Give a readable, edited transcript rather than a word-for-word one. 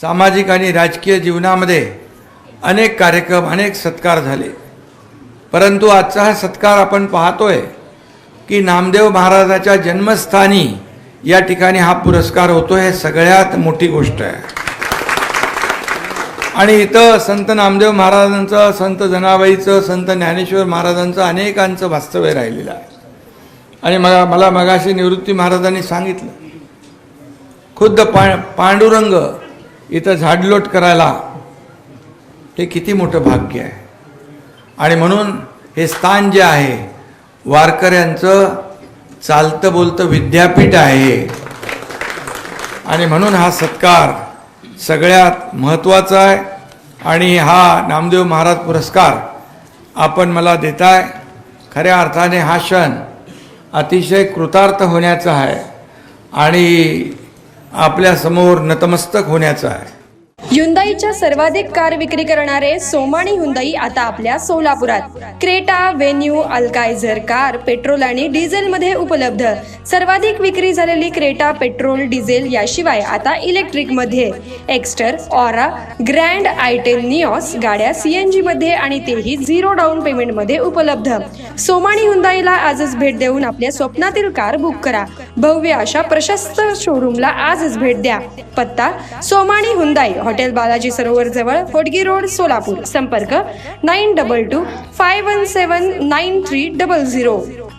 सामाजिक आणि राजकीय जीवनामध्ये अनेक कार्यक्रम, अनेक सत्कार झाले, परंतु आजचा हा सत्कार आपण पाहतोय की नामदेव महाराजाच्या जन्मस्थानी या ठिकाणी हा पुरस्कार होतो, हे सगळ्यात मोठी गोष्ट आहे। आणि इथं संत नामदेव महाराजांचं, संत जनाबाईचं, संत ज्ञानेश्वर महाराजांचं अनेकांचं वास्तव्य राहिलेलं आहे। आणि मला मगाशी निवृत्ती महाराजांनी सांगितलं, खुद्द पांडुरंग इथं झाडलोट करायला, हे किती मोठं भाग्य आहे। आणि म्हणून हे स्थान जे आहे वारकऱ्यांचं चालतं बोलतं विद्यापीठ आहे। आणि म्हणून हा सत्कार सगळ्यात महत्त्वाचा आहे। आणि हा नामदेव महाराज पुरस्कार आपण मला देताय, खऱ्या अर्थाने हा क्षण अतिशय कृतार्थ होण्याचा आहे आणि आपल्या समोर नतमस्तक होण्याचा आहे। ह्युंदाईच्या सर्वाधिक कार विक्री करणारे सोमाणी ह्युंदाई आता आपल्या सोलापुरात। क्रेटा, वेन्यू, अल्काइझर कार पेट्रोल आणि डिझेल मध्ये उपलब्ध। सर्वाधिक विक्री झालेली क्रेटा पेट्रोल डिझेल याशिवाय आता इलेक्ट्रिक मध्ये एक्स्टर, ऑरा, ग्रँड आयटेन, निऑस गाड्या सीएनजी मध्ये आणि तेही 0 डाऊन पेमेंट मध्ये उपलब्ध। सोमाणी ह्युंदाईला आजच भेट देऊन आपल्या स्वप्नातील कार बुक करा। भव्य अशा प्रशस्त शोरूमला आजच भेट द्या। पत्ता सोमाणी ह्युंदाई, हॉटेल बालाजी सरोवर जवळ, होडगी रोड, सोलापूर। संपर्क 9225179300।